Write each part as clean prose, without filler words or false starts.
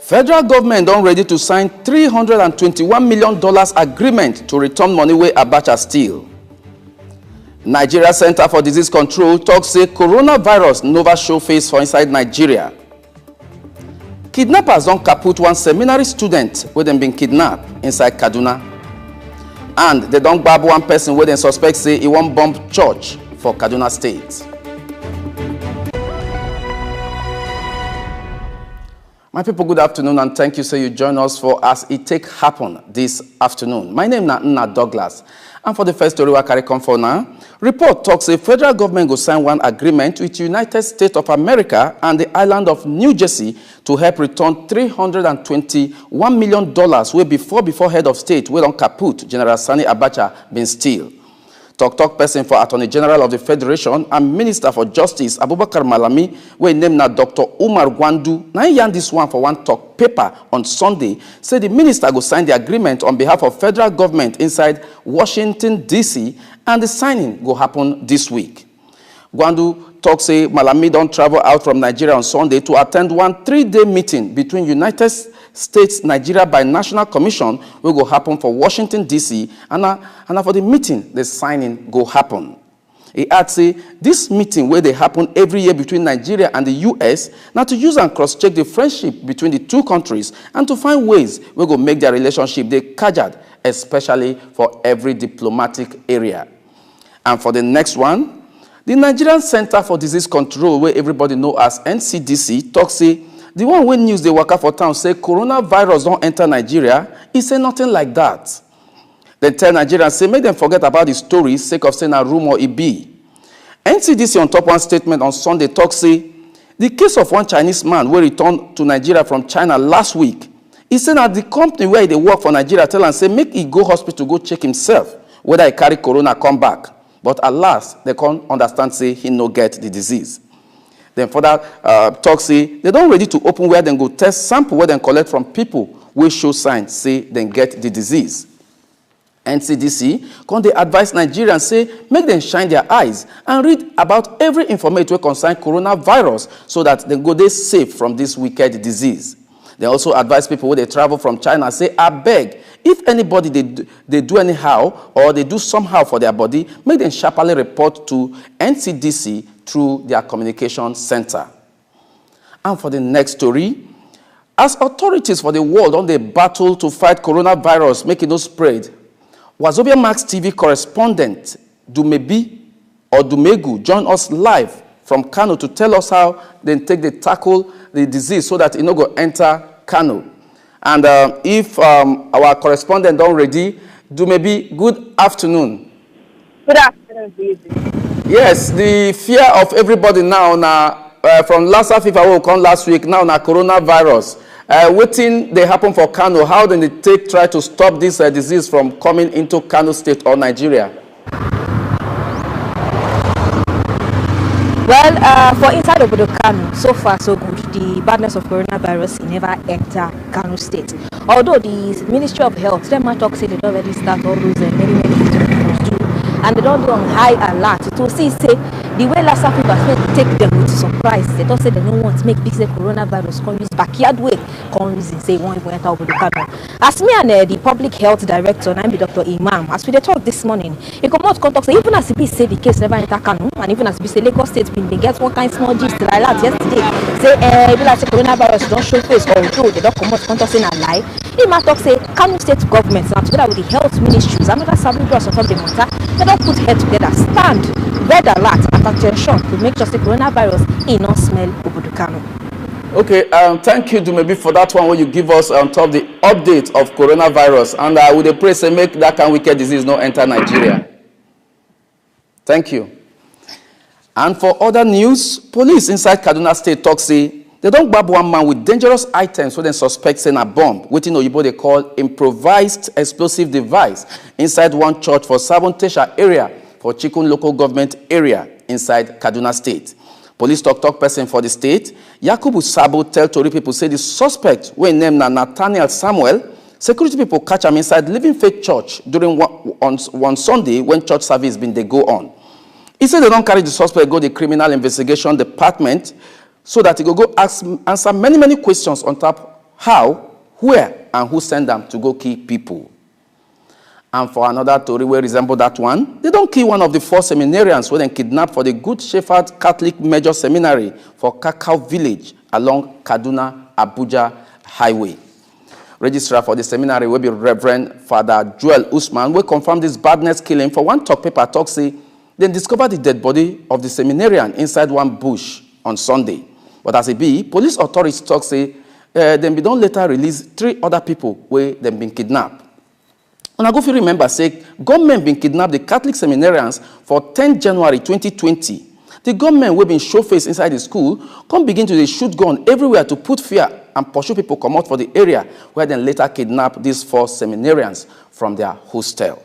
Federal government don ready to sign $321 million agreement to return money wey Abacha steal. Nigeria Center for Disease Control talk say coronavirus never show face for inside Nigeria. Kidnappers don kaput one seminary student wey dem been kidnap inside Kaduna. And they don gbab one person wey dem suspect say he wan bomb church for Kaduna State. My people, good afternoon, and thank you so you join us for As It Take Happen this afternoon. My name is Nna Douglas, and for the first story we carry come for now, report talks a federal government will sign one agreement with United States of America and the island of New Jersey to help return $321 million wey before head of state wey don kaput General Sani Abacha been steal. Talk person for Attorney General of the Federation and Minister for Justice Abubakar Malami, wey name na Dr. Umar Gwandu, na yarn this one for one talk paper on Sunday, say the minister go sign the agreement on behalf of federal government inside Washington, D.C., and the signing go happen this week. Gwandu talk say Malami don travel out from Nigeria on Sunday to attend one 3-day meeting between United States Nigeria Binational Commission wey go happen for Washington, D.C., and for the meeting, the signing go happen. He add say this meeting where they happen every year between Nigeria and the U.S. now to use and cross-check the friendship between the two countries and to find ways we go make their relationship they kajad, especially for every diplomatic area. And for the next one, the Nigerian Center for Disease Control, where everybody know as NCDC, talk say the one wey news they waka for town say coronavirus don't enter Nigeria, he say nothing like that. They tell Nigerians say make them forget about the story sake of saying a rumor it be. NCDC on top one statement on Sunday talk say the case of one Chinese man wey returned to Nigeria from China last week, he said that the company where they work for Nigeria tell and say make he go hospital go check himself whether he carry corona come back. But alas, they can't understand say he no get the disease. Then further talk say they don't ready to open where they go test sample where they collect from people wey show signs say they get the disease. NCDC can they advise Nigerians say make them shine their eyes and read about every information wey concern coronavirus so that they go dey safe from this wicked disease. They also advise people when they travel from China say abeg, if anybody they do anyhow or they do somehow for their body, make them sharply report to NCDC through their communication center. And for the next story, as authorities for the world on the battle to fight coronavirus make it no spread, Wazobia Max TV correspondent Dumebi or Dumegu join us live from Kano to tell us how they take the tackle the disease so that it no go enter Kano. And if our correspondent don't ready, Dumebi, good afternoon. Good afternoon, Daisy. Yes, the fear of everybody now, from Lassa fever will come last week, now coronavirus. Waiting they happen for Kano, how do they try to stop this disease from coming into Kano State or Nigeria? Well, for inside Obodo Kano, so far so good. The badness of coronavirus never enter Kano State. Although the Ministry of Health, them talk say they already start all those many things to do, and they don't do on high alert to see say the way Lassa fever take them with surprise. They don't say they don't want to make this coronavirus come use backyard way, come reason say won't even enter Obodo Kano. As me and the public health director, I'm Dr. Imam, as we talk this morning, he come out contact say even as he say the case never enter Kano, and even as we say Lagos State they get one kind of small gist like that yesterday. Say even like say coronavirus don't show face, although they don't come out contact saying a lie. He might talk say Kano State government now together with the health ministries, another serving bros on top the matter, they don't put head together, stand, red alert, and attention to make sure the coronavirus in not smell Obodo Kano. Okay, thank you, Dumebi, for that one where you give us on top the update of coronavirus. And I would pray say make that kind of wicked disease not enter Nigeria. Thank you. And for other news, police inside Kaduna State talk say they don't grab one man with dangerous items so they suspect saying a bomb, waiting Oyibo they call improvised explosive device inside one church for Sabon Tesha area for Chikun local government area inside Kaduna State. Police talk person for the state, Yakubu Sabo, tell Tori people say the suspect, wey named Nathaniel Samuel, security people catch him inside Living Faith Church during one Sunday when church service been they go on. He said they don't carry the suspect go the criminal investigation department so that he go answer many questions on top how, where, and who sent them to go kill people. And for another story wey resemble that one, they don't kill one of the 4 seminarians wey dem kidnapped for the Good Shepherd Catholic Major Seminary for Kakao Village along Kaduna-Abuja Highway. Registrar for the seminary will be Reverend Father Joel Usman, will confirm this badness killing. For one talk paper talk say, they discovered the dead body of the seminarian inside one bush on Sunday. But as it be, police authorities talk say, them be don later release 3 other people where them been kidnapped. And I go fit remember, say, government been kidnapped the Catholic seminarians for 10 January 2020. The government wey been show face inside the school come begin to dey shoot gun everywhere to put fear and pursue people come out for the area where then later kidnap these 4 seminarians from their hostel.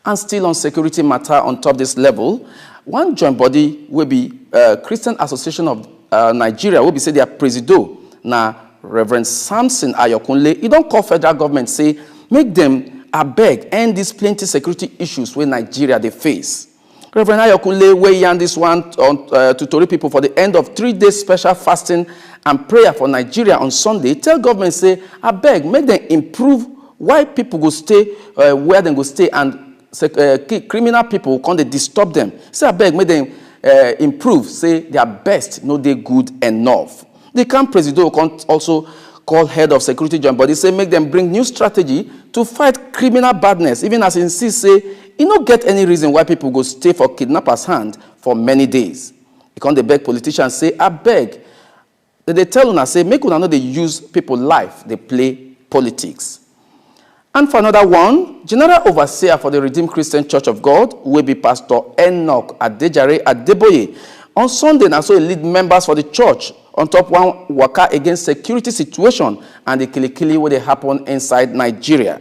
And still on security matter on top this level, one joint body will be Christian Association of Nigeria, will be say their presido, na Reverend Samson Ayokunle. He don't call federal government, say, make them abeg end these plenty security issues where Nigeria they face. Reverend Ayokunle weigh on this one to Tori people for the end of 3 days special fasting and prayer for Nigeria on Sunday. Tell government, say, abeg, make them improve why people go stay where they go stay, and criminal people can't they disturb them. Say, abeg, make them improve, say their best, no they good enough. The camp president can also call head of security joint body, say make them bring new strategy to fight criminal badness, even as insist, say, you don't get any reason why people go stay for kidnappers' hand for many days. You can't they beg politicians, say, I beg. They tell una, say, make una know they use people life, they play politics. And for another one, General Overseer for the Redeemed Christian Church of God will be Pastor Enoch Adejare Adeboye. On Sunday, now so he lead members for the church on top one waka against security situation and the kilikili where they happen inside Nigeria.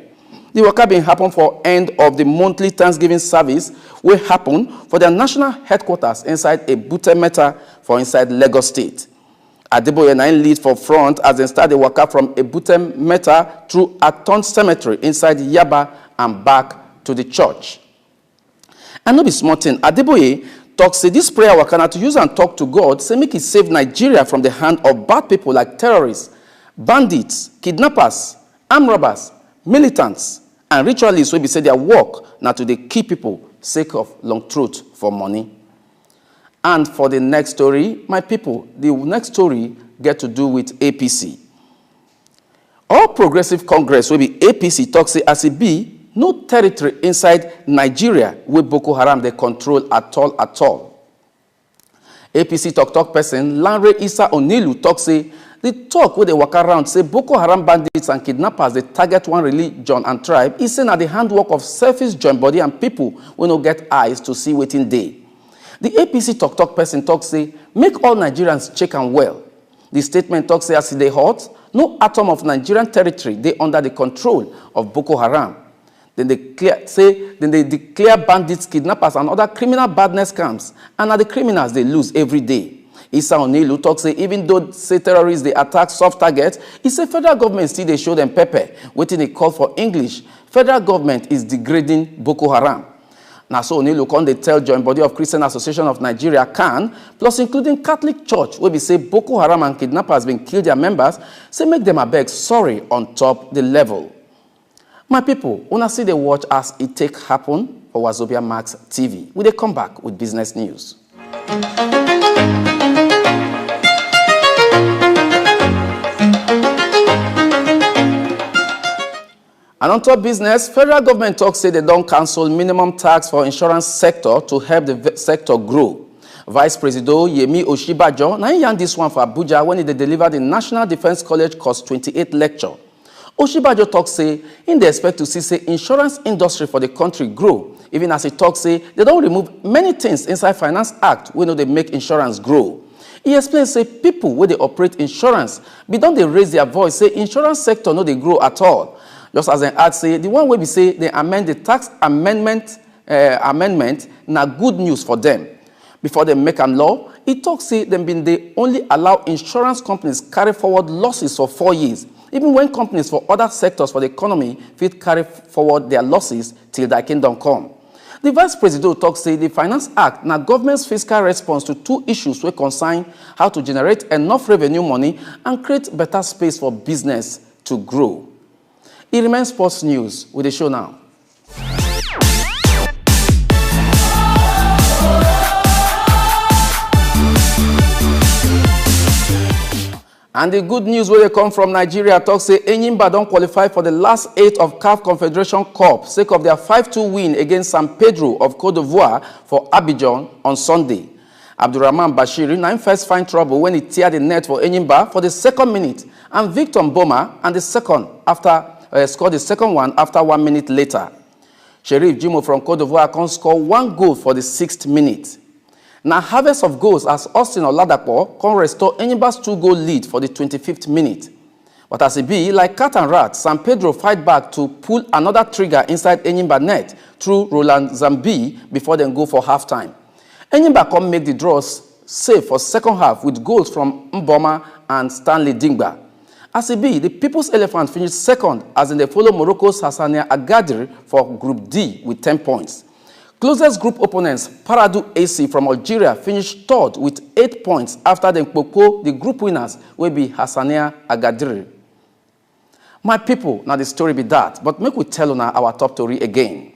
The waka been happen for end of the monthly Thanksgiving service will happen for their national headquarters inside Ebute Metta for inside Lagos State. Adeboye na lead for front as they start the waka from Ebute Metta through Aton Cemetery inside Yaba and back to the church. And no be small thing, Adeboye talk say this prayer waka na to use and talk to God, say make it save Nigeria from the hand of bad people like terrorists, bandits, kidnappers, armed robbers, militants, and ritualists will be say their work now to the key people sake of long throat for money. And for the next story, my people, the next story get to do with APC. All Progressive Congress will be APC talk say as it be no territory inside Nigeria where Boko Haram they control at all. APC talk person Lanre Issa Onilu talk say the talk where they walk around say Boko Haram bandits and kidnappers they target one religion and tribe is saying at the handwork of selfish joint body and people who no get eyes to see waiting day. The APC talk person talk say make all Nigerians check and well. The statement talk say as they hot, no atom of Nigerian territory they under the control of Boko Haram. Then they declare bandits, kidnappers, and other criminal badness camps, and are the criminals they lose every day. Issa Onilu talks say even though say terrorists they attack soft targets, he say federal government still they show them pepper, waiting they call for English. Federal government is degrading Boko Haram. Now so Onilu can they tell joint body of Christian Association of Nigeria CAN, plus including Catholic Church, where we say Boko Haram and kidnappers been killed their members, say make them a beg sorry on top the level. My people, wanna see the watch as it take happen for Wazobia Max TV. We they come back with business news. And on top business, federal government talks say they don't cancel minimum tax for insurance sector to help the sector grow. Vice President Yemi Oshibajo now yarn this one for Abuja when he delivered the National Defense College Course 28 lecture. Oshibajo talks say in they expect to see say insurance industry for the country grow, even as he talks say they don't remove many things inside Finance Act when they make insurance grow. He explains say people where they operate insurance, but don't they raise their voice say insurance sector no they grow at all. Just as an add say the one way we say they amend the tax amendment na good news for them. Before they make them law, it talks say them been they only allow insurance companies carry forward losses for 4 years. Even when companies for other sectors for the economy fit carry forward their losses till their kingdom come. The Vice President talks say the Finance Act na government's fiscal response to two issues wey concern how to generate enough revenue money and create better space for business to grow. It remains sports news with the show now. And the good news where they come from Nigeria talks say Enyimba don't qualify for the last 8 of CAF Confederation Cup sake of their 5-2 win against San Pedro of Cote d'Ivoire for Abidjan on Sunday. Abdurrahman Bashiri now first find trouble when he teared the net for Enyimba for the 2nd minute, and Victor Mboma and the second after scored the second one after 1 minute later. Sheriff Jimo from Cote d'Ivoire can score 1 goal for the 6th minute. Now harvest of goals as Austin Oladapo can restore Enyimba's 2-goal lead for the 25th minute. But as it be, like cat and rat, San Pedro fight back to pull another trigger inside Enyimba net through Roland Zambi before they go for halftime. Enyimba can make the draws safe for second half with goals from Mboma and Stanley Dingba. As it be, the People's Elephant finished second as in they follow Morocco's Hassania Agadir for Group D with 10 points. Closest group opponents, Paradu AC from Algeria, finished third with 8 points after the Nkpoko, the group winners, will be Hassania Agadir. My people, now the story be that, but make we tell on our top story again.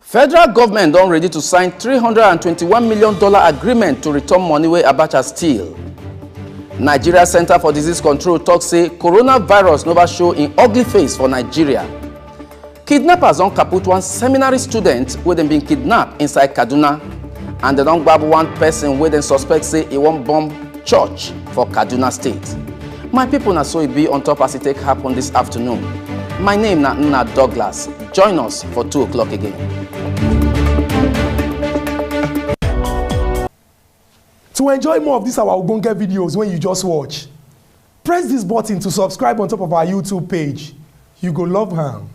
Federal government don ready to sign $321 million agreement to return money wey Abacha steal. Nigeria Center for Disease Control talk say coronavirus never show in ugly face for Nigeria. Kidnappers don kaput one seminary student wey dem been kidnapped inside Kaduna, and they don gbab one person wey dem suspect say he wan bomb church for Kaduna State. My people, na so it be on top as it take happen this afternoon. My name na Nna Douglas. Join us for 2 o'clock again. To enjoy more of these our Ogbonge videos when you just watch, press this button to subscribe on top of our YouTube page. You go love am.